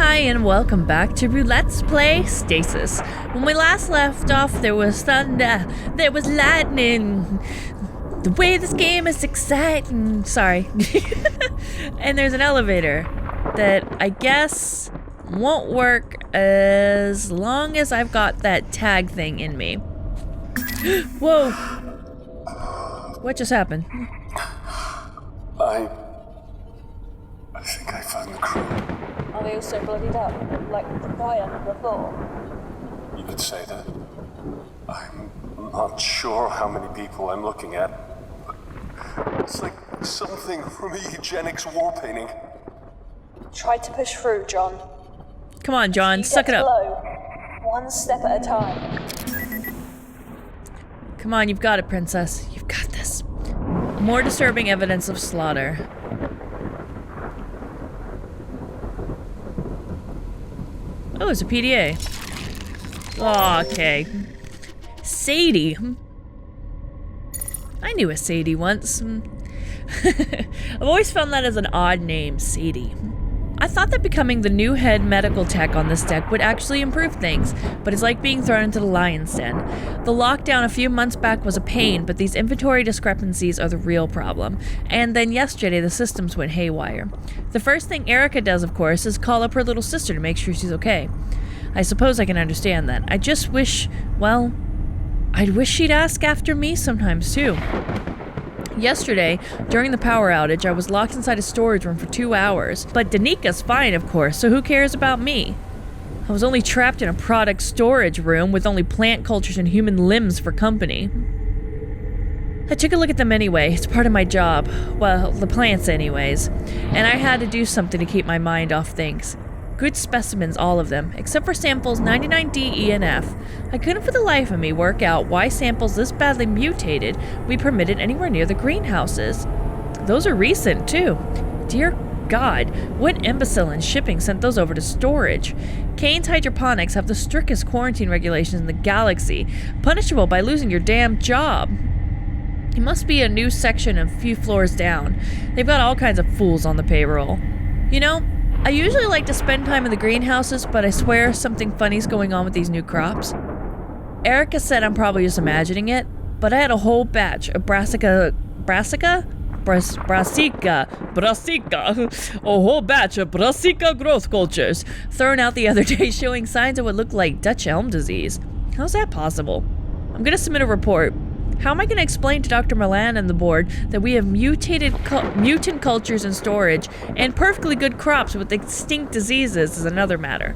Hi, and welcome back to Roulette's Play Stasis. When we last left off, there was thunder, there was lightning. The way this game is exciting. Sorry. And there's an elevator that I guess won't work as long as I've got that tag thing in me. Whoa. What just happened? I think I found the crew. Are they also bloodied up, like the guy on before? You could say that. I'm not sure how many people I'm looking at, but it's like something from a eugenics war painting. Try to push through, John. Come on, John, suck it up. Low, one step at a time. Come on, you've got it, princess. You've got this. More disturbing evidence of slaughter. Oh, it's a PDA. Oh, okay. Sadie. I knew a Sadie once. I've always found that as an odd name, Sadie. I thought that becoming the new head medical tech on this deck would actually improve things, but it's like being thrown into the lion's den. The lockdown a few months back was a pain, but these inventory discrepancies are the real problem. And then yesterday, the systems went haywire. The first thing Erica does, of course, is call up her little sister to make sure she's okay. I suppose I can understand that. I just wish, well, I'd wish she'd ask after me sometimes too. Yesterday, during the power outage, I was locked inside a storage room for 2 hours. But Danika's fine, of course, so who cares about me? I was only trapped in a product storage room with only plant cultures and human limbs for company. I took a look at them anyway. It's part of my job. Well, the plants anyways. And I had to do something to keep my mind off things. Good specimens, all of them, except for samples 99D, E, and F. I couldn't for the life of me work out why samples this badly mutated we permitted anywhere near the greenhouses. Those are recent, too. Dear God, what imbecile in shipping sent those over to storage? Kane's hydroponics have the strictest quarantine regulations in the galaxy, punishable by losing your damn job. It must be a new section a few floors down. They've got all kinds of fools on the payroll. You know, I usually like to spend time in the greenhouses, but I swear something funny's going on with these new crops. Erica said I'm probably just imagining it, but I had a whole batch of brassica, a whole batch of brassica growth cultures thrown out the other day showing signs of what looked like Dutch elm disease. How's that possible? I'm gonna submit a report. How am I going to explain to Dr. Milan and the board that we have mutant cultures in storage and perfectly good crops with extinct diseases is another matter.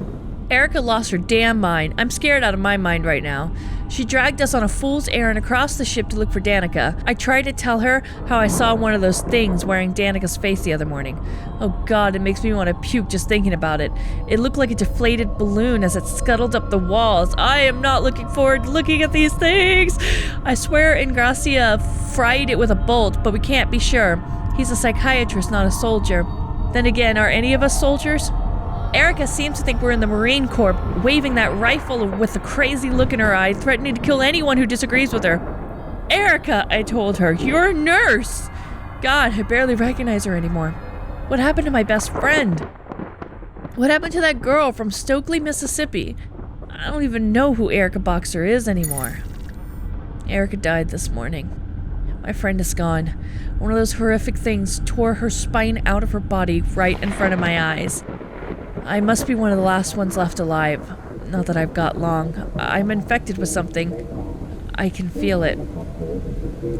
Erica lost her damn mind. I'm scared out of my mind right now. She dragged us on a fool's errand across the ship to look for Danica. I tried to tell her how I saw one of those things wearing Danica's face the other morning. Oh God, it makes me want to puke just thinking about it. It looked like a deflated balloon as it scuttled up the walls. I am not looking forward to looking at these things. I swear Ingracia fried it with a bolt, but we can't be sure. He's a psychiatrist, not a soldier. Then again, are any of us soldiers? Erica seems to think we're in the Marine Corps, waving that rifle with a crazy look in her eye, threatening to kill anyone who disagrees with her. Erica, I told her, you're a nurse! God, I barely recognize her anymore. What happened to my best friend? What happened to that girl from Stokely, Mississippi? I don't even know who Erica Boxer is anymore. Erica died this morning. My friend is gone. One of those horrific things tore her spine out of her body right in front of my eyes. I must be one of the last ones left alive. Not that I've got long. I'm infected with something. I can feel it.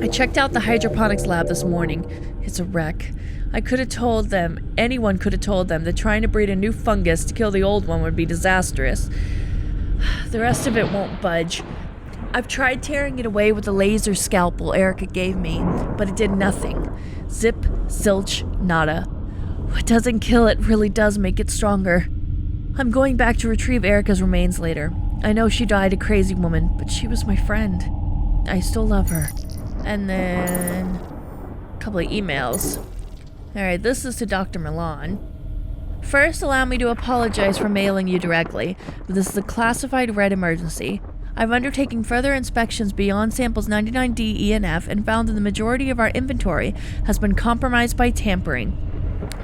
I checked out the hydroponics lab this morning. It's a wreck. I could have told them, anyone could have told them, that trying to breed a new fungus to kill the old one would be disastrous. The rest of it won't budge. I've tried tearing it away with the laser scalpel Erica gave me, but it did nothing. Zip, zilch, nada. What doesn't kill it really does make it stronger. I'm going back to retrieve Erica's remains later. I know she died a crazy woman, but she was my friend. I still love her. And then a couple of emails. Alright, this is to Dr. Milan. First, allow me to apologize for mailing you directly, but this is a classified red emergency. I've undertaken further inspections beyond samples 99D, E, and F and found that the majority of our inventory has been compromised by tampering.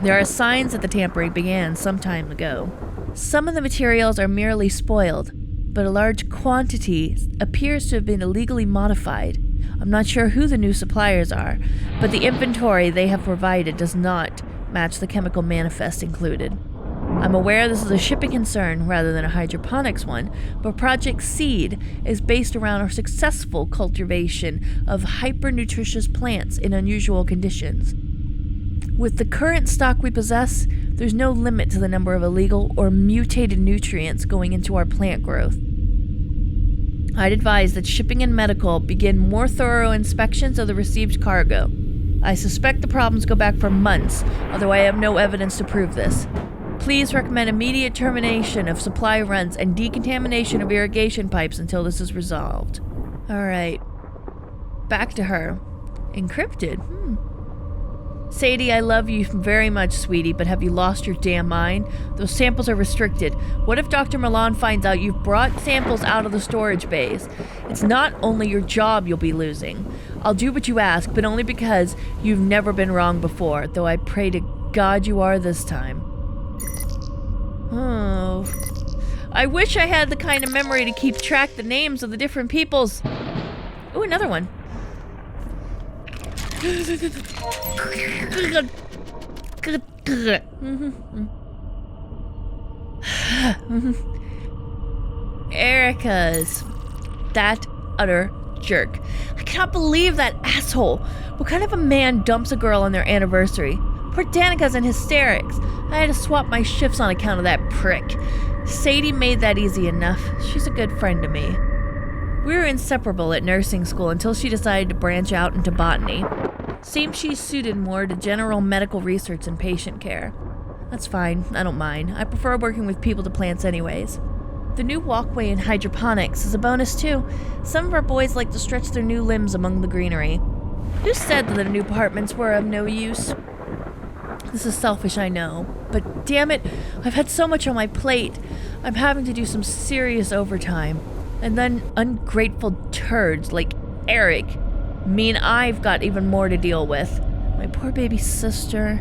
There are signs that the tampering began some time ago. Some of the materials are merely spoiled, but a large quantity appears to have been illegally modified. I'm not sure who the new suppliers are, but the inventory they have provided does not match the chemical manifest included. I'm aware this is a shipping concern rather than a hydroponics one, but Project Seed is based around our successful cultivation of hyper-nutritious plants in unusual conditions. With the current stock we possess, there's no limit to the number of illegal or mutated nutrients going into our plant growth. I'd advise that shipping and medical begin more thorough inspections of the received cargo. I suspect the problems go back for months, although I have no evidence to prove this. Please recommend immediate termination of supply runs and decontamination of irrigation pipes until this is resolved. Alright. Back to her. Encrypted? Sadie, I love you very much, sweetie, but have you lost your damn mind? Those samples are restricted. What if Dr. Milan finds out you've brought samples out of the storage bays? It's not only your job you'll be losing. I'll do what you ask, but only because you've never been wrong before, though I pray to God you are this time. Oh. I wish I had the kind of memory to keep track the names of the different peoples. Ooh, another one. Erica's. That utter jerk. I cannot believe that asshole. What kind of a man dumps a girl on their anniversary? Poor Danica's in hysterics. I had to swap my shifts on account of that prick. Sadie made that easy enough. She's a good friend to me. We were inseparable at nursing school until she decided to branch out into botany. Seems she's suited more to general medical research and patient care. That's fine, I don't mind. I prefer working with people to plants anyways. The new walkway in hydroponics is a bonus too. Some of our boys like to stretch their new limbs among the greenery. Who said that the new apartments were of no use? This is selfish, I know, but damn it, I've had so much on my plate. I'm having to do some serious overtime. And then ungrateful turds like Eric mean I've got even more to deal with. My poor baby sister.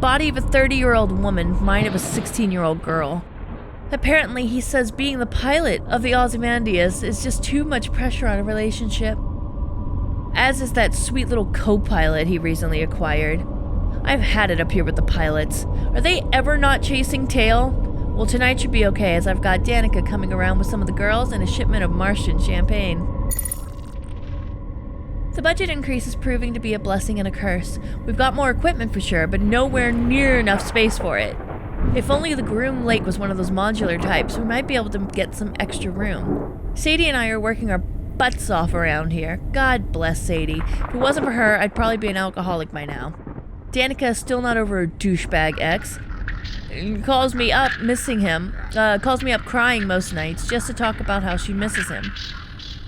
Body of a 30-year-old woman, mind of a 16-year-old girl. Apparently, he says being the pilot of the Ozymandias is just too much pressure on a relationship. As is that sweet little co-pilot he recently acquired. I've had it up here with the pilots. Are they ever not chasing tail? Well, tonight should be okay, as I've got Danica coming around with some of the girls and a shipment of Martian champagne. The budget increase is proving to be a blessing and a curse. We've got more equipment for sure, but nowhere near enough space for it. If only the Groom Lake was one of those modular types, we might be able to get some extra room. Sadie and I are working our butts off around here. God bless Sadie. If it wasn't for her, I'd probably be an alcoholic by now. Danica is still not over her douchebag ex. Calls me up missing him. Calls me up crying most nights just to talk about how she misses him.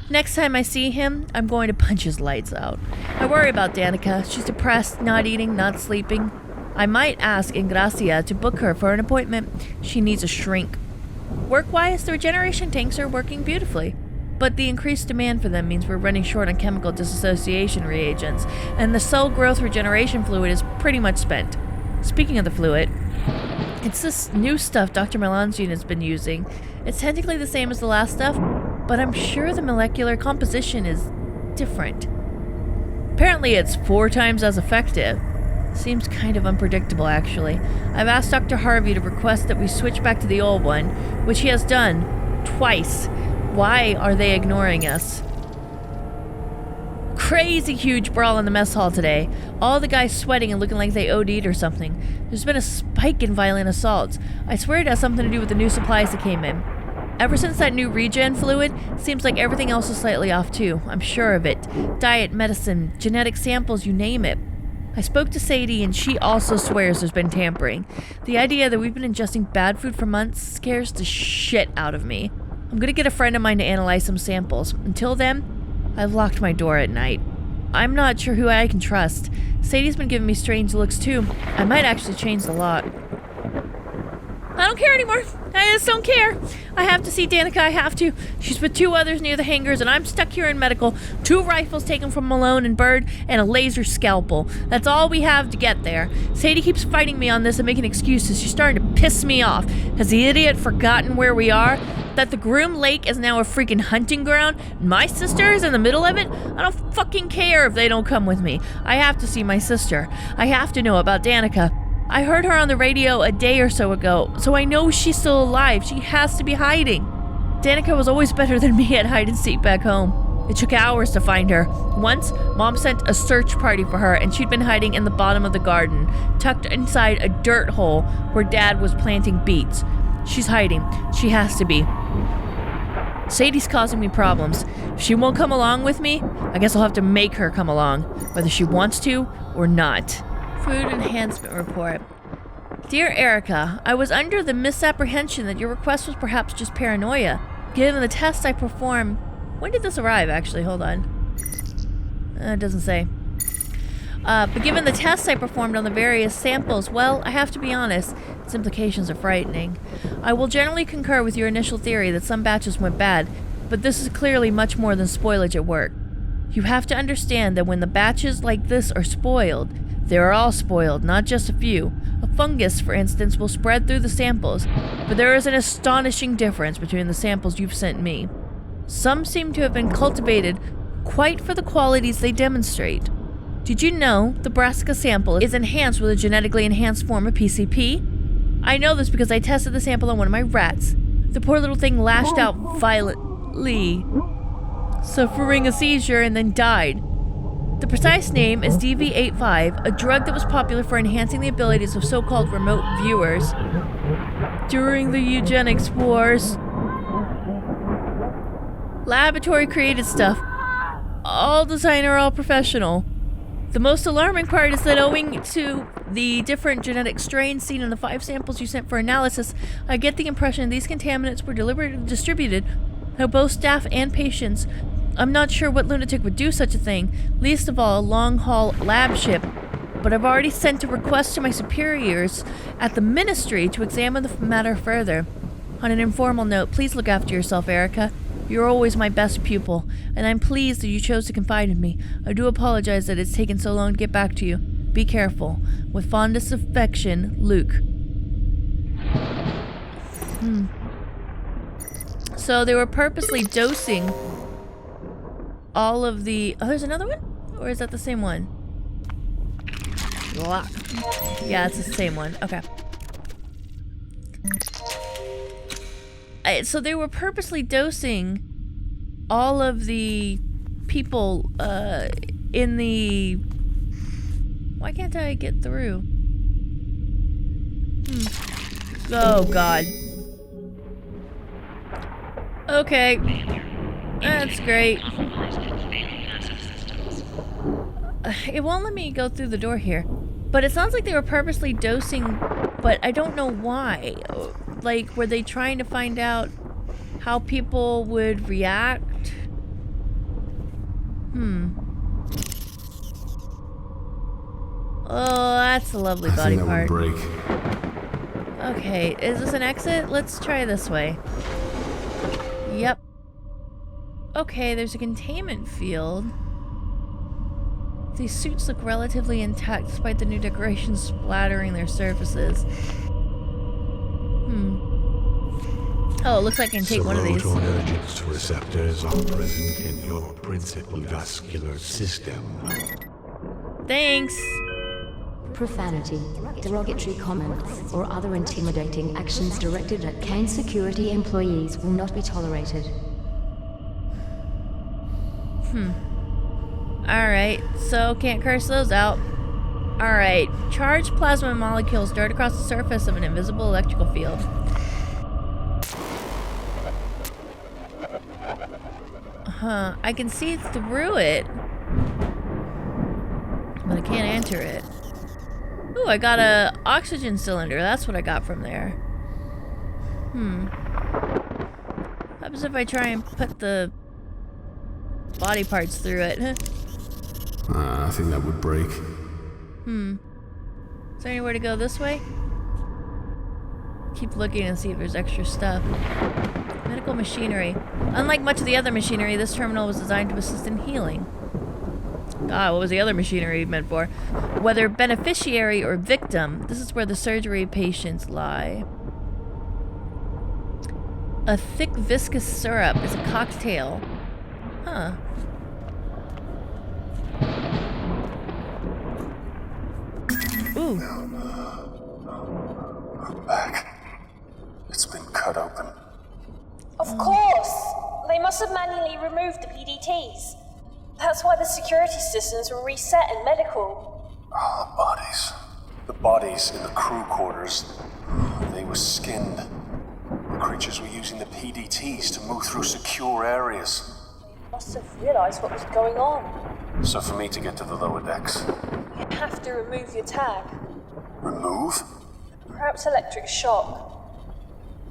Next time I see him, I'm going to punch his lights out. I worry about Danica. She's depressed, not eating, not sleeping. I might ask Ingracia to book her for an appointment. She needs a shrink. Work-wise, the regeneration tanks are working beautifully. But the increased demand for them means we're running short on chemical disassociation reagents, and the cell growth regeneration fluid is pretty much spent. Speaking of the fluid, it's this new stuff Dr. Melange has been using. It's technically the same as the last stuff, but I'm sure the molecular composition is different. Apparently it's 4 times as effective. Seems kind of unpredictable, actually. I've asked Dr. Harvey to request that we switch back to the old one, which he has done twice. Why are they ignoring us? Crazy huge brawl in the mess hall today. All the guys sweating and looking like they OD'd or something. There's been a spike in violent assaults. I swear it has something to do with the new supplies that came in. Ever since that new regen fluid, seems like everything else is slightly off too. I'm sure of it. Diet, medicine, genetic samples, you name it. I spoke to Sadie and she also swears there's been tampering. The idea that we've been ingesting bad food for months scares the shit out of me. I'm gonna get a friend of mine to analyze some samples. Until then, I've locked my door at night. I'm not sure who I can trust. Sadie's been giving me strange looks too. I might actually change the lock. I don't care anymore. I just don't care. I have to see Danica. I have to. She's with 2 others near the hangars, and I'm stuck here in medical. 2 rifles taken from Malone and Bird, and a laser scalpel. That's all we have to get there. Sadie keeps fighting me on this and making excuses. She's starting to piss me off. Has the idiot forgotten where we are? That the Groom Lake is now a freaking hunting ground? My sister is in the middle of it? I don't fucking care if they don't come with me. I have to see my sister. I have to know about Danica. I heard her on the radio a day or so ago, so I know she's still alive. She has to be hiding. Danica was always better than me at hide and seek back home. It took hours to find her. Once, Mom sent a search party for her, and she'd been hiding in the bottom of the garden, tucked inside a dirt hole where Dad was planting beets. She's hiding. She has to be. Sadie's causing me problems. If she won't come along with me, I guess I'll have to make her come along, whether she wants to or not. Food Enhancement Report. Dear Erica, I was under the misapprehension that your request was perhaps just paranoia. Given the test I performed... When did this arrive, actually? Hold on. It doesn't say. But given the tests I performed on the various samples, well, I have to be honest, its implications are frightening. I will generally concur with your initial theory that some batches went bad, but this is clearly much more than spoilage at work. You have to understand that when the batches like this are spoiled, they are all spoiled, not just a few. A fungus, for instance, will spread through the samples, but there is an astonishing difference between the samples you've sent me. Some seem to have been cultivated quite for the qualities they demonstrate. Did you know the brassica sample is enhanced with a genetically enhanced form of PCP? I know this because I tested the sample on one of my rats. The poor little thing lashed out violently, suffering a seizure, and then died. The precise name is DV85, a drug that was popular for enhancing the abilities of so-called remote viewers during the eugenics wars. Laboratory-created stuff. All designer, all professional. The most alarming part is that owing to the different genetic strains seen in the 5 samples you sent for analysis, I get the impression these contaminants were deliberately distributed to both staff and patients. I'm not sure what lunatic would do such a thing, least of all a long-haul lab ship, but I've already sent a request to my superiors at the ministry to examine the matter further. On an informal note, please look after yourself, Erica. You're always my best pupil, and I'm pleased that you chose to confide in me. I do apologize that it's taken so long to get back to you. Be careful. With fondest affection, Luke. So they were purposely dosing all of the... Oh, there's another one? Or is that the same one? Yeah, it's the same one. Okay. So they were purposely dosing all of the people in the... Why can't I get through? Oh, God. Okay. That's great. It won't let me go through the door here. But it sounds like they were purposely dosing, but I don't know why. Like, were they trying to find out how people would react? Oh, that's a lovely body part. I think that would break. Okay, is this an exit? Let's try this way. Yep. Okay, there's a containment field. These suits look relatively intact despite the new decorations splattering their surfaces. Oh, it looks like I can take one of these. Serotonergic receptors are present in your principal vascular system. Thanks. Profanity, derogatory comments, or other intimidating actions directed at Kane security employees will not be tolerated. Alright, so can't curse those out. Alright, charged plasma molecules dart across the surface of an invisible electrical field. I can see through it, but I can't enter it. Ooh, I got a oxygen cylinder. That's what I got from there. What happens if I try and put the body parts through it? I think that would break. Is there anywhere to go this way? Keep looking and see if there's extra stuff. Medical machinery. Unlike much of the other machinery, this terminal was designed to assist in healing. God, what was the other machinery meant for? Whether beneficiary or victim, this is where the surgery patients lie. A thick viscous syrup is a cocktail. Huh. Ooh. I'm back. It's been cut open. Of course! They must have manually removed the PDTs. That's why the security systems were reset in medical. Oh, the bodies. The bodies in the crew quarters. They were skinned. The creatures were using the PDTs to move through secure areas. They must have realized what was going on. So for me to get to the lower decks... You have to remove your tag. Remove? Perhaps electric shock.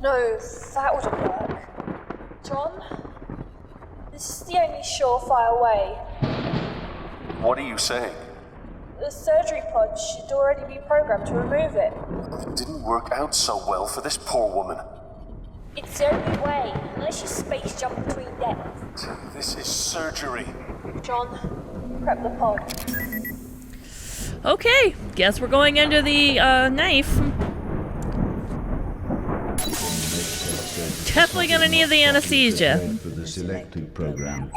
No, that wouldn't work. John? This is the only surefire way. What are you saying? The surgery pod should already be programmed to remove it. It didn't work out so well for this poor woman. It's the only way, unless you space jump between decks. This is surgery. John, prep the pod. Okay, guess we're going under the knife. Definitely gonna need the anesthesia. For the selected program.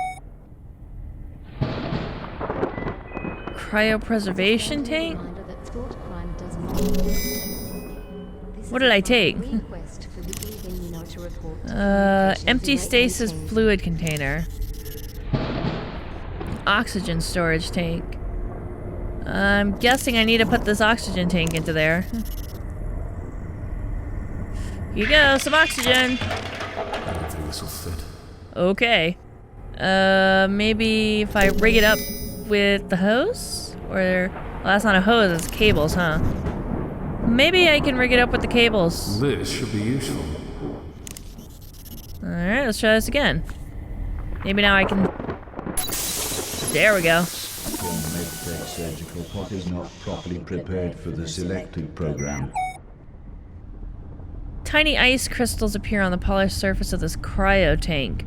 Cryopreservation tank? What did I take? Empty stasis fluid container. Oxygen storage tank. I'm guessing I need to put this oxygen tank into there. Here you go, some oxygen. I don't think this will fit. Okay. Maybe if I rig it up with the hose? Or, well, that's not a hose, it's cables, huh? Maybe I can rig it up with the cables. This should be useful. Alright, let's try this again. Maybe now I can... There we go. Your medtech surgical pod is not properly prepared for the selected program. Tiny ice crystals appear on the polished surface of this cryo tank.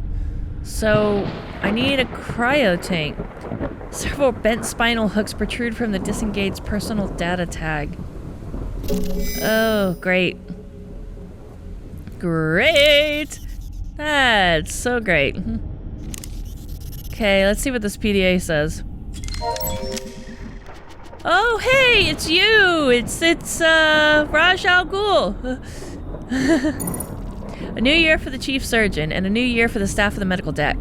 So, I need a cryo tank. Several bent spinal hooks protrude from the disengaged personal data tag. Oh, great. Great! That's so great. Okay, let's see what this PDA says. Oh, hey, it's you! It's Raj Al Ghul. A new year for the chief surgeon, and a new year for the staff of the medical deck.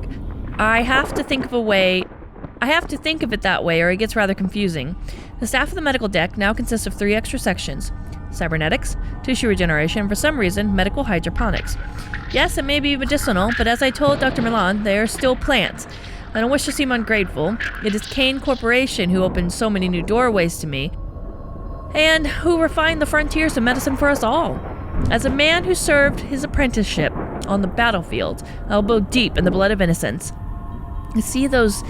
I have to think of it that way, or it gets rather confusing. The staff of the medical deck now consists of 3 extra sections: cybernetics, tissue regeneration, and for some reason, medical hydroponics. Yes, it may be medicinal, but as I told Dr. Milan, they are still plants. I don't wish to seem ungrateful. It is Kane Corporation who opened so many new doorways to me, and who refined the frontiers of medicine for us all. As a man who served his apprenticeship on the battlefield, elbow deep in the blood of innocence, I see those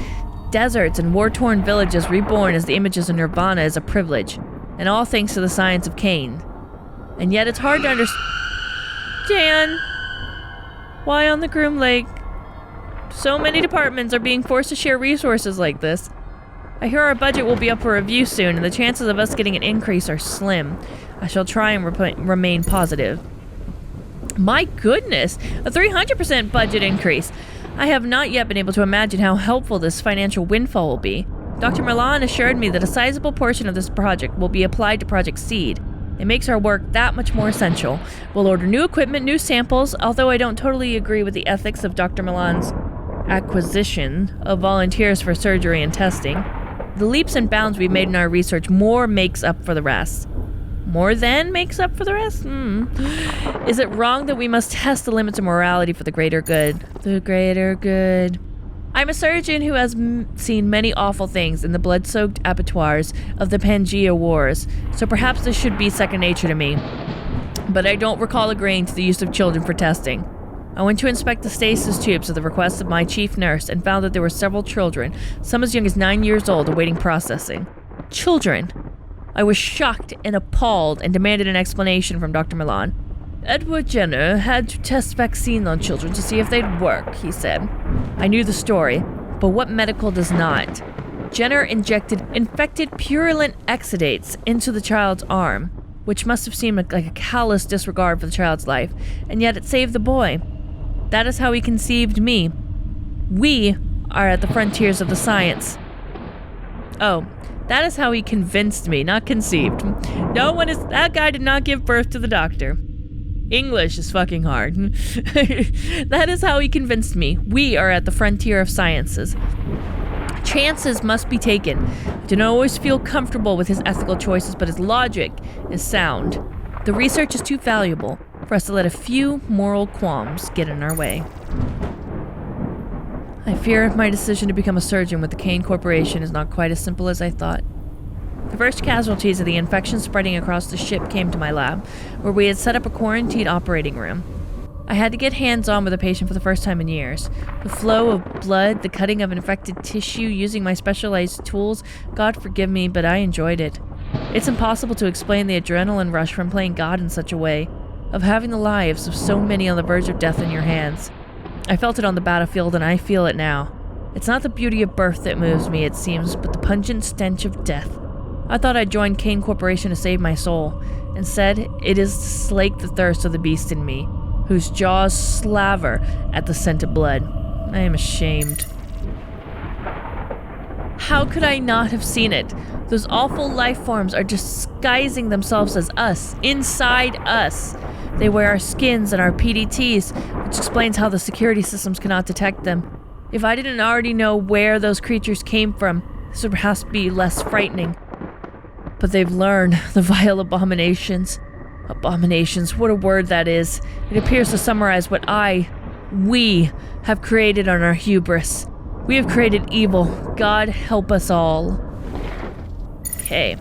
deserts and war-torn villages reborn as the images of Nirvana is a privilege, and all thanks to the science of Kane. And yet it's hard to understand why on the Groom Lake so many departments are being forced to share resources like this. I hear our budget will be up for review soon, and the chances of us getting an increase are slim. I shall try and remain positive. My goodness, a 300% budget increase. I have not yet been able to imagine how helpful this financial windfall will be. Dr. Milan assured me that a sizable portion of this project will be applied to Project Seed. It makes our work that much more essential. We'll order new equipment, new samples, although I don't totally agree with the ethics of Dr. Milan's acquisition of volunteers for surgery and testing. The leaps and bounds we've made in our research more makes up for the rest. More than makes up for the rest? Is it wrong that we must test the limits of morality for the greater good? The greater good. I'm a surgeon who has seen many awful things in the blood-soaked abattoirs of the Pangea Wars, so perhaps this should be second nature to me. But I don't recall agreeing to the use of children for testing. I went to inspect the stasis tubes at the request of my chief nurse and found that there were several children, some as young as 9 years old, awaiting processing. Children! I was shocked and appalled and demanded an explanation from Dr. Milan. Edward Jenner had to test vaccine on children to see if they'd work, he said. I knew the story, but what medical does not? Jenner injected infected purulent exudates into the child's arm, which must have seemed like a callous disregard for the child's life, and yet it saved the boy. That is how he conceived me. We are at the frontiers of the science. Oh, that is how he convinced me, not conceived. That guy did not give birth to the doctor. English is fucking hard. That is how he convinced me. We are at the frontier of sciences. Chances must be taken. I do not always feel comfortable with his ethical choices, but his logic is sound. The research is too valuable for us to let a few moral qualms get in our way. I fear my decision to become a surgeon with the Kane Corporation is not quite as simple as I thought. The first casualties of the infection spreading across the ship came to my lab, where we had set up a quarantined operating room. I had to get hands-on with a patient for the first time in years. The flow of blood, the cutting of infected tissue, using my specialized tools, God forgive me, but I enjoyed it. It's impossible to explain the adrenaline rush from playing God in such a way, of having the lives of so many on the verge of death in your hands. I felt it on the battlefield, and I feel it now. It's not the beauty of birth that moves me, it seems, but the pungent stench of death. I thought I'd join Kane Corporation to save my soul. Instead, it is to slake the thirst of the beast in me, whose jaws slaver at the scent of blood. I am ashamed. How could I not have seen it? Those awful life forms are disguising themselves as us, inside us. They wear our skins and our PDTs, which explains how the security systems cannot detect them. If I didn't already know where those creatures came from, this would perhaps be less frightening. But they've learned the vile abominations. Abominations, what a word that is. It appears to summarize what we have created on our hubris. We have created evil. God help us all. Okay.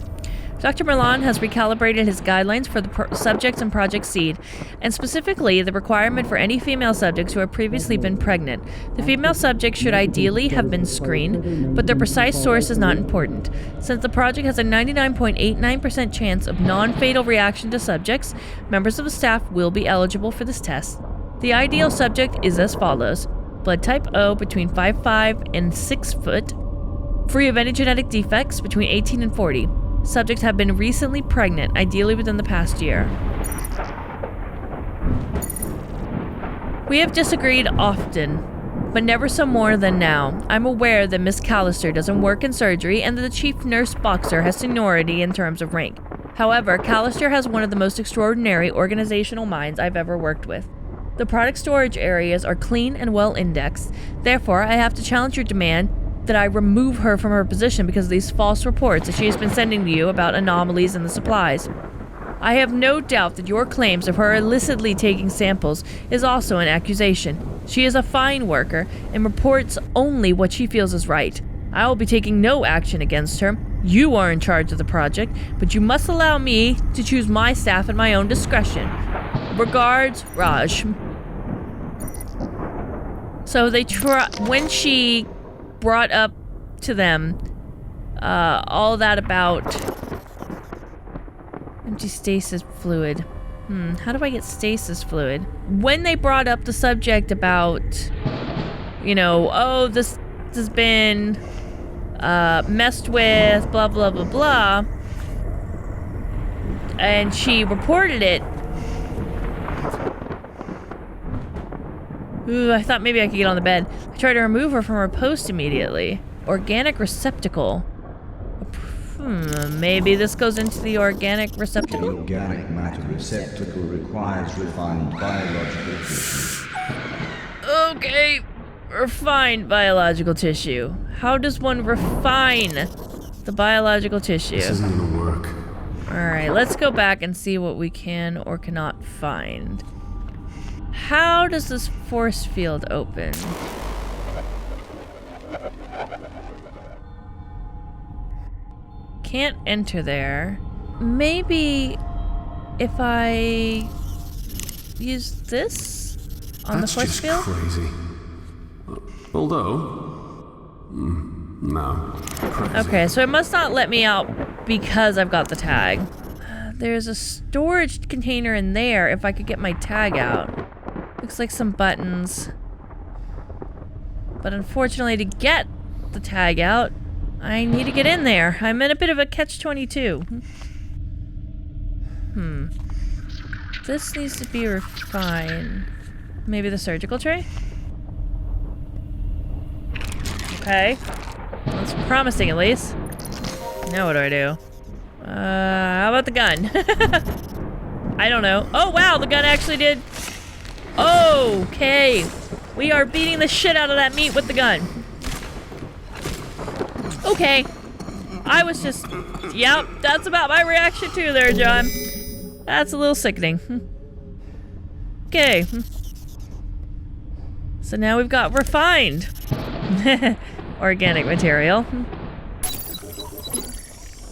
Dr. Merlan has recalibrated his guidelines for the subjects in Project Seed, and specifically the requirement for any female subjects who have previously been pregnant. The female subjects should ideally have been screened, but their precise source is not important. Since the project has a 99.89% chance of non-fatal reaction to subjects, members of the staff will be eligible for this test. The ideal subject is as follows. Blood type O between 5'5" and 6 foot, free of any genetic defects between 18 and 40. Subjects have been recently pregnant, ideally within the past year. We have disagreed often, but never so more than now. I'm aware that Miss Callister doesn't work in surgery and that the chief nurse boxer has seniority in terms of rank. However, Callister has one of the most extraordinary organizational minds I've ever worked with. The product storage areas are clean and well indexed. Therefore, I have to challenge your demand that I remove her from her position because of these false reports that she has been sending to you about anomalies in the supplies. I have no doubt that your claims of her illicitly taking samples is also an accusation. She is a fine worker and reports only what she feels is right. I will be taking no action against her. You are in charge of the project, but you must allow me to choose my staff at my own discretion. Regards, Raj. So when she brought up to them all that about empty stasis fluid. How do I get stasis fluid? When they brought up the subject about, this has been messed with, blah, blah, blah, blah, and she reported it, I thought maybe I could get on the bed. I tried to remove her from her post immediately. Organic receptacle. Maybe this goes into the organic receptacle. The organic matter receptacle requires refined biological tissue. Okay. Refined biological tissue. How does one refine the biological tissue? This isn't gonna work. Alright, let's go back and see what we can or cannot find. How does this force field open? Can't enter there. Maybe if I use this on the force field? That's just crazy. Although, no. Crazy. Okay, so it must not let me out because I've got the tag. There's a storage container in there if I could get my tag out. Looks like some buttons. But unfortunately, to get the tag out, I need to get in there. I'm in a bit of a catch-22. This needs to be refined. Maybe the surgical tray? Okay. That's promising, at least. Now what do I do? How about the gun? I don't know. Oh, wow, the gun actually did... Okay. We are beating the shit out of that meat with the gun. Okay. I was just... Yep, that's about my reaction too there, John. That's a little sickening. Okay. So now we've got refined organic material.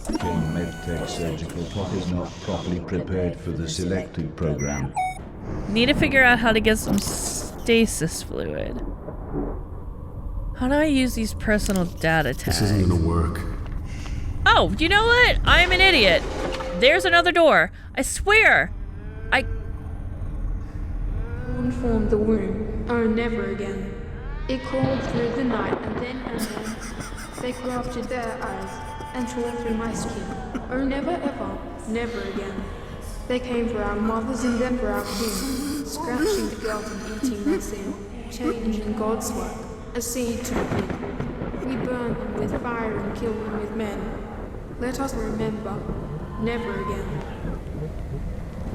MedTech surgical plot is not properly prepared for the selected program. Need to figure out how to get some stasis fluid. How do I use these personal data tags? This isn't gonna work. Oh, you know what? I'm an idiot. There's another door. I swear. Formed the womb. Oh, never again. It crawled through the night and then they grafted their eyes and tore through my skin. Oh, never ever, never again. They came for our mothers and then for our kin, scratching the girls and eating their sin, changing God's work, a seed to the pit. We burn them with fire and kill them with men. Let us remember, never again.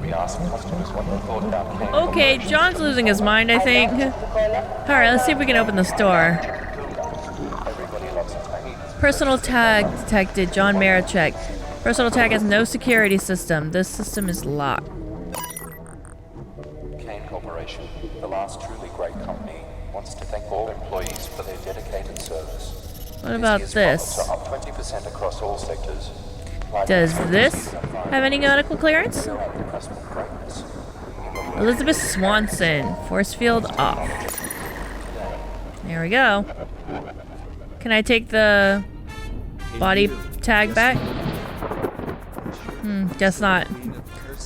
We asked customers what they thought about King. Okay, John's losing his mind, I think. Alright, let's see if we can open this door. Personal tag detected, John Marichek. Personal tag has no security system. This system is locked. Kane Corporation, the last truly great company, wants to thank all employees for their dedicated service. What about this? Are up 20% across all sectors. Does this have any medical clearance? Elizabeth Swanson, force field off. There we go. Can I take the body tag back? Guess not.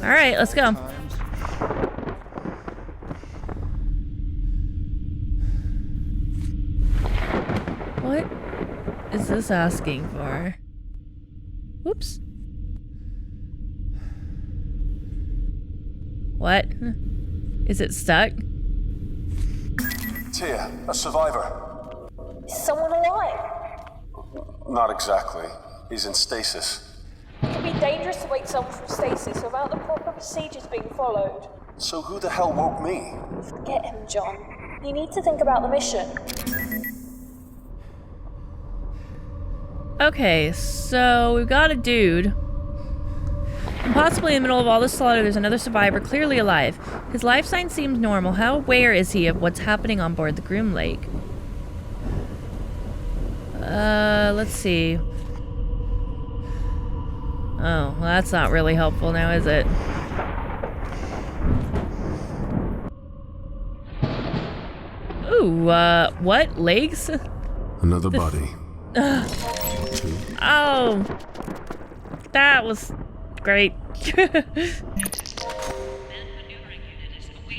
Alright, let's go. What is this asking for? Whoops. What? Is it stuck? Tia, a survivor. Is someone alive? Not exactly. He's in stasis. It can be dangerous to wake someone from stasis without the proper procedures being followed. So who the hell woke me? Forget him, John. You need to think about the mission. Okay, so we've got a dude. And possibly in the middle of all this slaughter, there's another survivor, clearly alive. His life sign seems normal. How aware is he of what's happening on board the Groom Lake? Let's see. Oh, well, that's not really helpful now, is it? Ooh, what? Legs? Another body. Oh, that was great.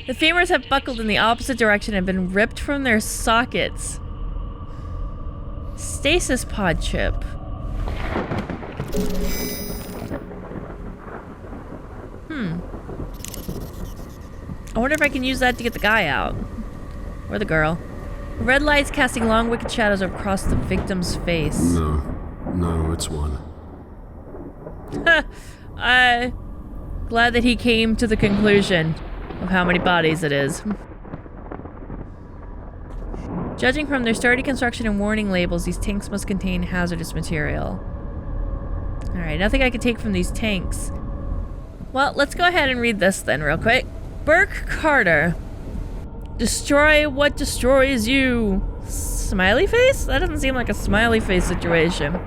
The femurs have buckled in the opposite direction and been ripped from their sockets. Stasis pod chip. I wonder if I can use that to get the guy out. Or the girl. Red lights casting long wicked shadows across the victim's face. No, it's one. Glad that he came to the conclusion of how many bodies it is. Judging from their sturdy construction and warning labels, these tanks must contain hazardous material. Alright, nothing I can take from these tanks. Well, let's go ahead and read this then real quick. Burke Carter. Destroy what destroys you. Smiley face? That doesn't seem like a smiley face situation.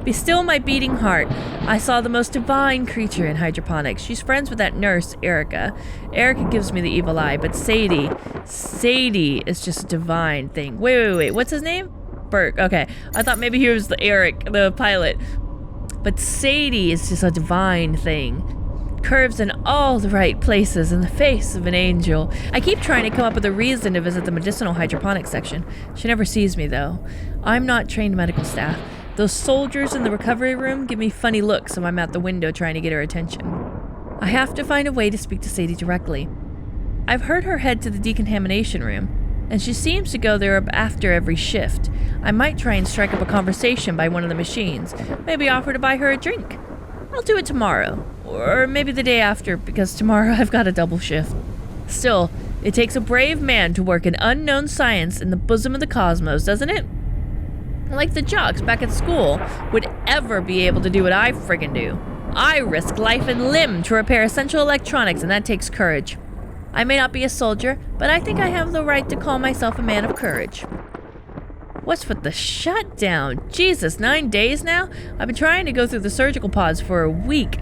Be still my beating heart. I saw the most divine creature in hydroponics. She's friends with that nurse, Erica. Erica gives me the evil eye, but Sadie is just a divine thing. Wait. What's his name? Burke. Okay. I thought maybe he was the Eric, the pilot. But Sadie is just a divine thing. Curves in all the right places in the face of an angel. I keep trying to come up with a reason to visit the medicinal hydroponics section. She never sees me, though. I'm not trained medical staff. Those soldiers in the recovery room give me funny looks if I'm at the window trying to get her attention. I have to find a way to speak to Sadie directly. I've heard her head to the decontamination room, and she seems to go there after every shift. I might try and strike up a conversation by one of the machines. Maybe offer to buy her a drink. I'll do it tomorrow. Or maybe the day after, because tomorrow I've got a double shift. Still, it takes a brave man to work in unknown science in the bosom of the cosmos, doesn't it? Like the jocks back at school would ever be able to do what I friggin' do. I risk life and limb to repair essential electronics, and that takes courage. I may not be a soldier, but I think I have the right to call myself a man of courage. What's with the shutdown? Jesus, 9 days now? I've been trying to go through the surgical pods for a week.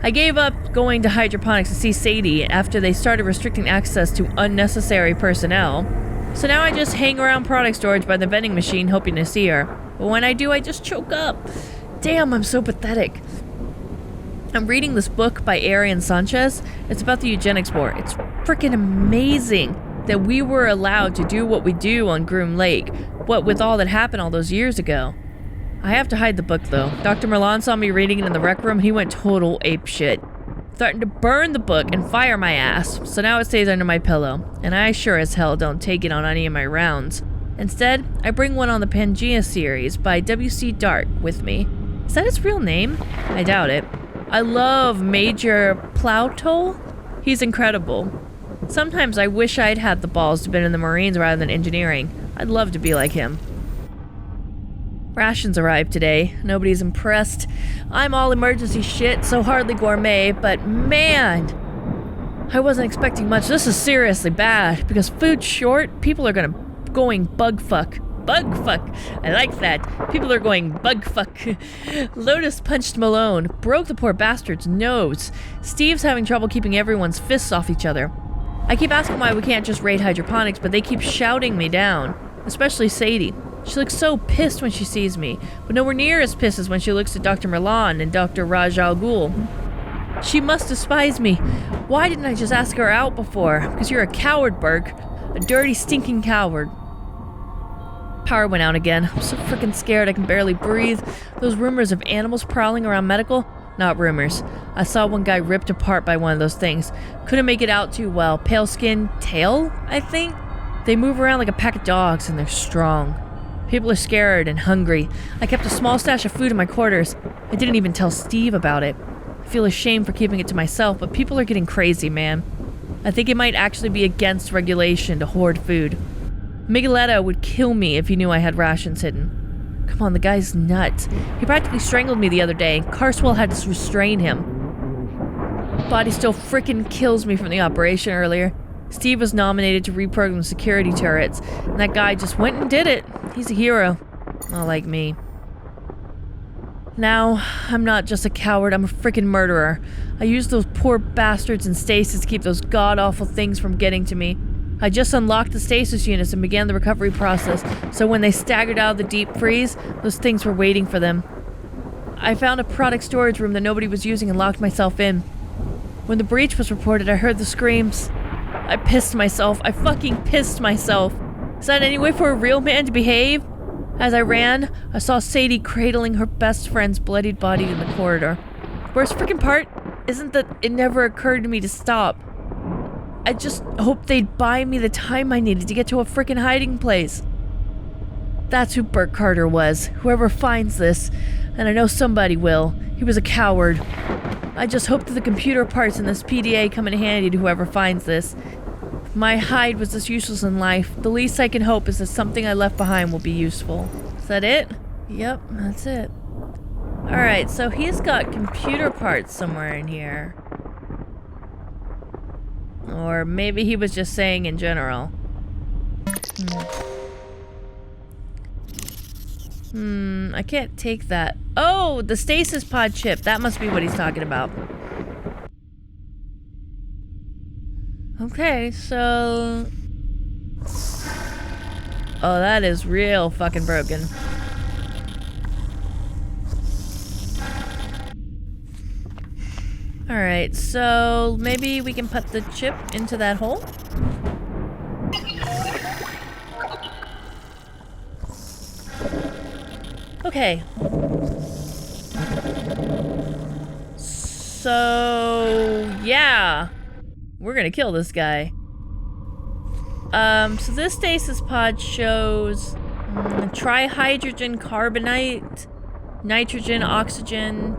I gave up going to hydroponics to see Sadie after they started restricting access to unnecessary personnel. So now I just hang around product storage by the vending machine hoping to see her. But when I do, I just choke up. Damn, I'm so pathetic. I'm reading this book by Arian Sanchez. It's about the eugenics war. It's freaking amazing that we were allowed to do what we do on Groom Lake, what with all that happened all those years ago. I have to hide the book, though. Dr. Merlan saw me reading it in the rec room and he went total apeshit. Threatened to burn the book and fire my ass, so now it stays under my pillow, and I sure as hell don't take it on any of my rounds. Instead, I bring one on the Pangea series by W.C. Dark with me. Is that his real name? I doubt it. I love Major Plowtoll. He's incredible. Sometimes I wish I'd had the balls to be in the Marines rather than engineering. I'd love to be like him. Rations arrived today. Nobody's impressed. I'm all emergency shit, so hardly gourmet, but man! I wasn't expecting much. This is seriously bad, because food's short, people are going bug fuck. Bug fuck! I like that. People are going bug fuck. Lotus punched Malone, broke the poor bastard's nose. Steve's having trouble keeping everyone's fists off each other. I keep asking why we can't just raid hydroponics, but they keep shouting me down. Especially Sadie. She looks so pissed when she sees me, but nowhere near as pissed as when she looks at Dr. Merlan and Dr. Raj Al Ghul. She must despise me. Why didn't I just ask her out before? Because you're a coward, Burke. A dirty, stinking coward. Power went out again. I'm so freaking scared I can barely breathe. Those rumors of animals prowling around medical? Not rumors. I saw one guy ripped apart by one of those things. Couldn't make it out too well. Pale skin, tail, I think? They move around like a pack of dogs and they're strong. People are scared and hungry. I kept a small stash of food in my quarters. I didn't even tell Steve about it. I feel ashamed for keeping it to myself, but people are getting crazy, man. I think it might actually be against regulation to hoard food. Migueletta would kill me if he knew I had rations hidden. Come on, the guy's nuts. He practically strangled me the other day. Carswell had to restrain him. Body still frickin' kills me from the operation earlier. Steve was nominated to reprogram security turrets, and that guy just went and did it. He's a hero. Not like me. Now, I'm not just a coward, I'm a freaking murderer. I used those poor bastards in Stasis to keep those god-awful things from getting to me. I just unlocked the Stasis units and began the recovery process, so when they staggered out of the deep freeze, those things were waiting for them. I found a product storage room that nobody was using and locked myself in. When the breach was reported, I heard the screams. I pissed myself. I fucking pissed myself. Is that any way for a real man to behave? As I ran, I saw Sadie cradling her best friend's bloodied body in the corridor. The worst freaking part isn't that it never occurred to me to stop. I just hoped they'd buy me the time I needed to get to a freaking hiding place. That's who Burke Carter was. Whoever finds this, and I know somebody will. He was a coward. I just hope that the computer parts in this PDA come in handy to whoever finds this. If my hide was this useless in life, the least I can hope is that something I left behind will be useful. Is that it? Yep, that's it. Alright, so he's got computer parts somewhere in here. Or maybe he was just saying in general. I can't take that. Oh, the stasis pod chip. That must be what he's talking about. Okay, so... Oh, that is real fucking broken. Alright, so maybe we can put the chip into that hole? Okay. So, yeah. We're gonna kill this guy. So this stasis pod shows trihydrogen carbonate, nitrogen, oxygen,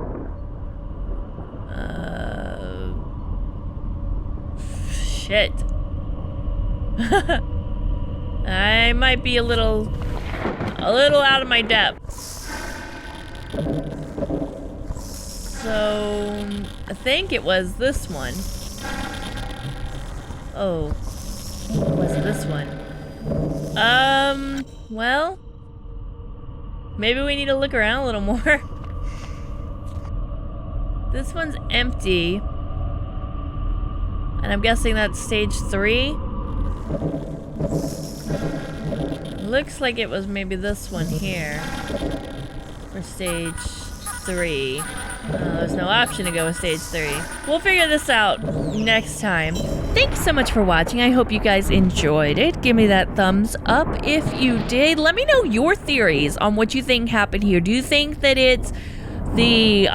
shit. I might be a little out of my depth. So, I think it was this one. Oh, it was this one. Well, maybe we need to look around a little more. This one's empty. And I'm guessing that's stage 3. Looks like it was maybe this one here for stage 3. There's no option to go with stage 3. We'll figure this out next time. Thanks so much for watching. I hope you guys enjoyed it. Give me that thumbs up if you did. Let me know your theories on what you think happened here. Do you think that it's the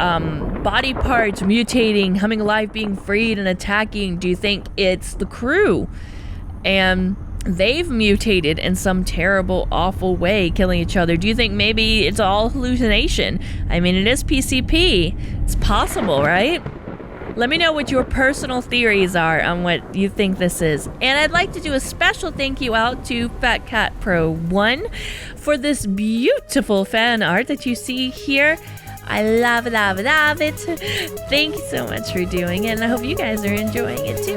body parts mutating, coming alive, being freed, and attacking? Do you think it's the crew and they've mutated in some terrible, awful way, killing each other? Do you think maybe it's all hallucination? I mean, it is PCP. It's possible, right? Let me know what your personal theories are on what you think this is. And I'd like to do a special thank you out to Fat Cat Pro 1 for this beautiful fan art that you see here. I love it. Thank you so much for doing it, and I hope you guys are enjoying it too.